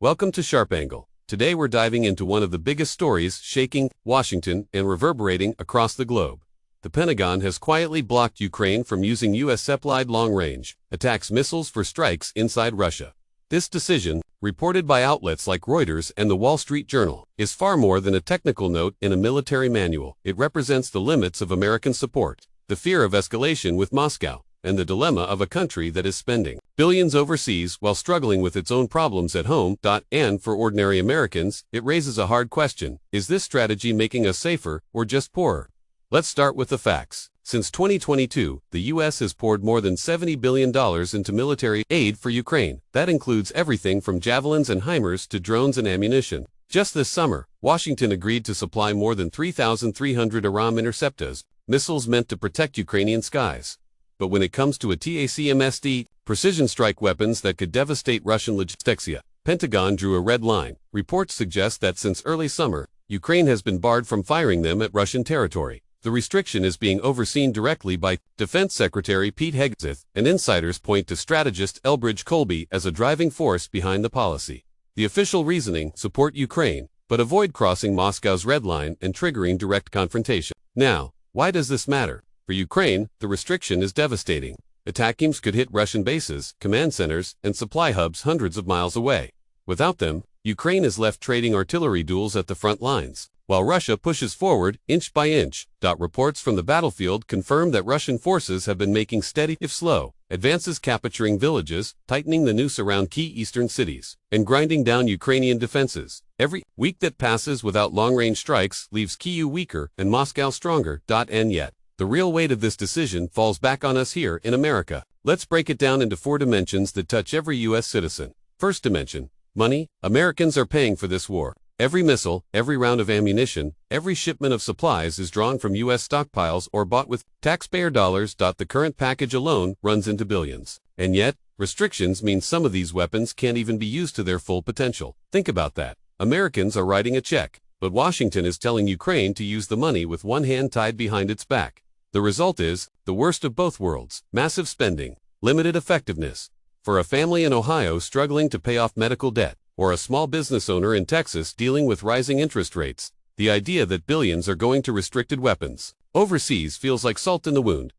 Welcome to Sharp Angle. Today we're diving into one of the biggest stories shaking Washington and reverberating across the globe. The Pentagon has quietly blocked Ukraine from using U.S.-supplied long-range ATACMS missiles for strikes inside Russia. This decision, reported by outlets like Reuters and the Wall Street Journal, is far more than a technical note in a military manual. It represents the limits of American support, the fear of escalation with Moscow, and the dilemma of a country that is spending billions overseas while struggling with its own problems at home. And for ordinary Americans, it raises a hard question: is this strategy making us safer or just poorer? Let's start with the facts. Since 2022, the U.S. has poured more than $70 billion into military aid for Ukraine. That includes everything from javelins and HIMARS to drones and ammunition. Just this summer, Washington agreed to supply more than 3,300 ATACMS interceptors, missiles meant to protect Ukrainian skies. But when it comes to ATACMS, precision strike weapons that could devastate Russian logistics, Pentagon drew a red line. Reports suggest that since early summer, Ukraine has been barred from firing them at Russian territory. The restriction is being overseen directly by Defense Secretary Pete Hegseth, and insiders point to strategist Elbridge Colby as a driving force behind the policy. The official reasoning: support Ukraine, but avoid crossing Moscow's red line and triggering direct confrontation. Now, why does this matter? For Ukraine, the restriction is devastating. ATACMS could hit Russian bases, command centers, and supply hubs hundreds of miles away. Without them, Ukraine is left trading artillery duels at the front lines, while Russia pushes forward inch by inch. Reports from the battlefield confirm that Russian forces have been making steady, if slow, advances, capturing villages, tightening the noose around key eastern cities, and grinding down Ukrainian defenses. Every week that passes without long-range strikes leaves Kyiv weaker and Moscow stronger. And yet, the real weight of this decision falls back on us here in America. Let's break it down into 4 dimensions that touch every U.S. citizen. First dimension: money. Americans are paying for this war. Every missile, every round of ammunition, every shipment of supplies is drawn from U.S. stockpiles or bought with taxpayer dollars. The current package alone runs into billions. And yet, restrictions mean some of these weapons can't even be used to their full potential. Think about that. Americans are writing a check, but Washington is telling Ukraine to use the money with one hand tied behind its back. The result is the worst of both worlds: massive spending, limited effectiveness. For a family in Ohio struggling to pay off medical debt, or a small business owner in Texas dealing with rising interest rates, the idea that billions are going to restricted weapons overseas feels like salt in the wound.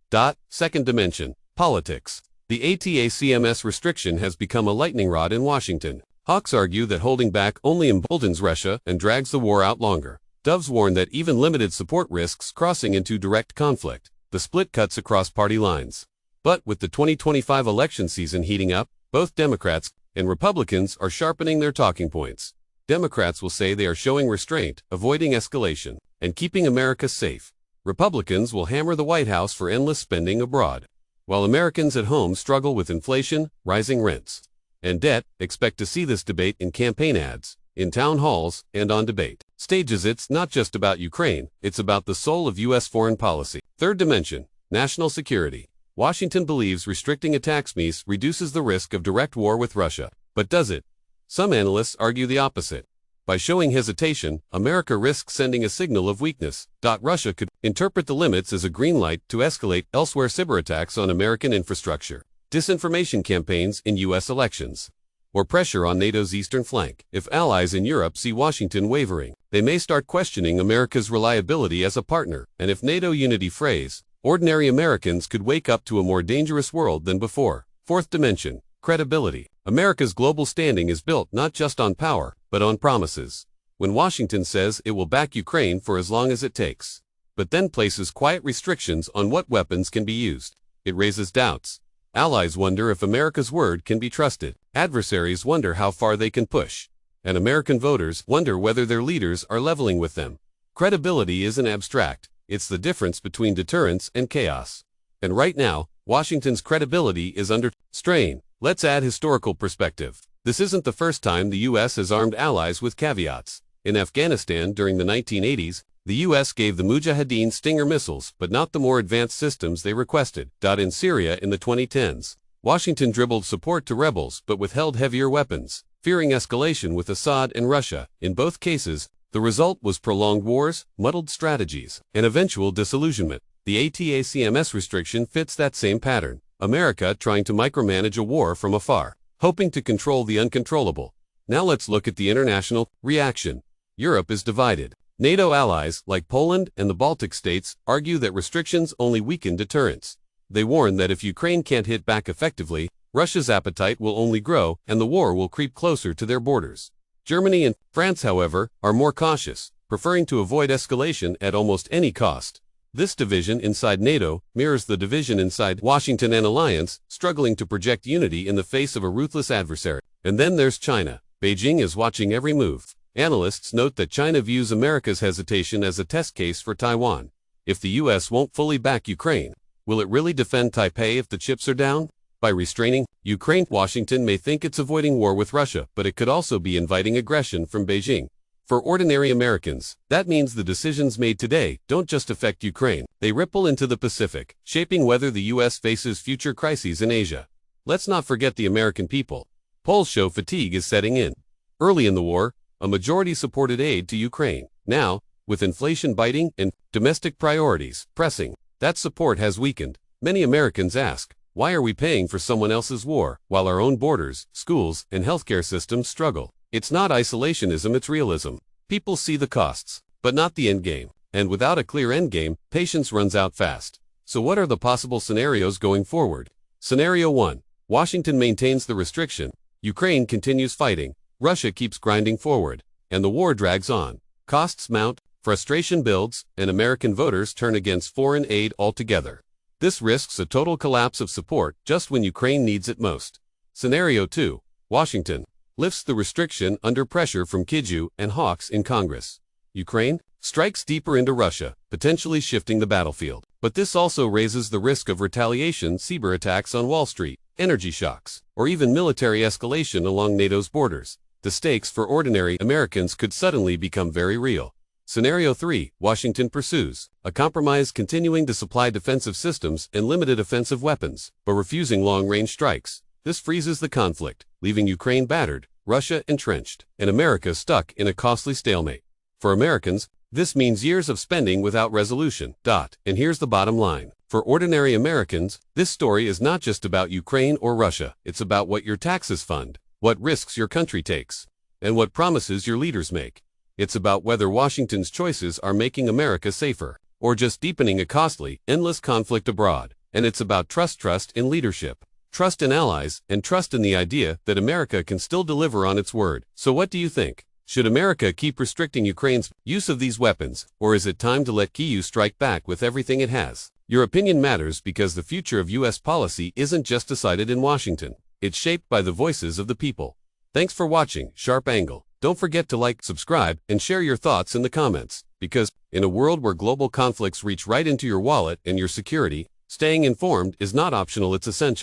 Second dimension: politics. The ATACMS restriction has become a lightning rod in Washington. Hawks argue that holding back only emboldens Russia and drags the war out longer. Doves warn that even limited support risks crossing into direct conflict. The split cuts across party lines. But with the 2025 election season heating up, both Democrats and Republicans are sharpening their talking points. Democrats will say they are showing restraint, avoiding escalation, and keeping America safe. Republicans will hammer the White House for endless spending abroad. While Americans at home struggle with inflation, rising rents, and debt, expect to see this debate in campaign ads, in town halls, and on debate stages. It's not just about Ukraine, it's about the soul of U.S. foreign policy. Third dimension: national security. Washington believes restricting ATACMS reduces the risk of direct war with Russia. But does it? Some analysts argue the opposite. By showing hesitation, America risks sending a signal of weakness. Russia could interpret the limits as a green light to escalate elsewhere: cyberattacks on American infrastructure, disinformation campaigns in U.S. elections, or pressure on NATO's eastern flank. If allies in Europe see Washington wavering, they may start questioning America's reliability as a partner. And if NATO unity frays, ordinary Americans could wake up to a more dangerous world than before. Fourth dimension: credibility. America's global standing is built not just on power, but on promises. When Washington says it will back Ukraine for as long as it takes, but then places quiet restrictions on what weapons can be used, it raises doubts. Allies wonder if America's word can be trusted. Adversaries wonder how far they can push. And American voters wonder whether their leaders are leveling with them. Credibility isn't abstract. It's the difference between deterrence and chaos. And right now, Washington's credibility is under strain. Let's add historical perspective. This isn't the first time the U.S. has armed allies with caveats. In Afghanistan during the 1980s, the U.S. gave the Mujahideen Stinger missiles, but not the more advanced systems they requested. In Syria in the 2010s, Washington dribbled support to rebels but withheld heavier weapons, fearing escalation with Assad and Russia. In both cases, the result was prolonged wars, muddled strategies, and eventual disillusionment. The ATACMS restriction fits that same pattern. America trying to micromanage a war from afar, hoping to control the uncontrollable. Now let's look at the international reaction. Europe is divided. NATO allies, like Poland and the Baltic states, argue that restrictions only weaken deterrence. They warn that if Ukraine can't hit back effectively, Russia's appetite will only grow and the war will creep closer to their borders. Germany and France, however, are more cautious, preferring to avoid escalation at almost any cost. This division inside NATO mirrors the division inside Washington and alliance, struggling to project unity in the face of a ruthless adversary. And then there's China. Beijing is watching every move. Analysts note that China views America's hesitation as a test case for Taiwan. If the U.S. won't fully back Ukraine, will it really defend Taipei if the chips are down? By restraining Ukraine, Washington may think it's avoiding war with Russia, but it could also be inviting aggression from Beijing. For ordinary Americans, that means the decisions made today don't just affect Ukraine, they ripple into the Pacific, shaping whether the U.S. faces future crises in Asia. Let's not forget the American people. Polls show fatigue is setting in. Early in the war, a majority supported aid to Ukraine. Now, with inflation biting and domestic priorities pressing, that support has weakened. Many Americans ask, why are we paying for someone else's war, while our own borders, schools, and healthcare systems struggle? It's not isolationism, it's realism. People see the costs, but not the end game. And without a clear end game, patience runs out fast. So what are the possible scenarios going forward? Scenario 1. Washington maintains the restriction. Ukraine continues fighting, Russia keeps grinding forward, and the war drags on. Costs mount, frustration builds, and American voters turn against foreign aid altogether. This risks a total collapse of support just when Ukraine needs it most. Scenario 2. Washington lifts the restriction under pressure from Kiju and hawks in Congress. Ukraine strikes deeper into Russia, potentially shifting the battlefield. But this also raises the risk of retaliation, cyber attacks on Wall Street, energy shocks, or even military escalation along NATO's borders. The stakes for ordinary Americans could suddenly become very real. Scenario 3. Washington pursues a compromise, continuing to supply defensive systems and limited offensive weapons, but refusing long-range strikes. This freezes the conflict, leaving Ukraine battered, Russia entrenched, and America stuck in a costly stalemate. For Americans, this means years of spending without resolution. And here's the bottom line. For ordinary Americans, this story is not just about Ukraine or Russia. It's about what your taxes fund, what risks your country takes, and what promises your leaders make. It's about whether Washington's choices are making America safer, or just deepening a costly, endless conflict abroad. And it's about trust in leadership, trust in allies, and trust in the idea that America can still deliver on its word. So what do you think? Should America keep restricting Ukraine's use of these weapons, or is it time to let Kyiv strike back with everything it has? Your opinion matters because the future of U.S. policy isn't just decided in Washington. It's shaped by the voices of the people. Thanks for watching Sharp Angle. Don't forget to like, subscribe, and share your thoughts in the comments, because in a world where global conflicts reach right into your wallet and your security, staying informed is not optional, it's essential.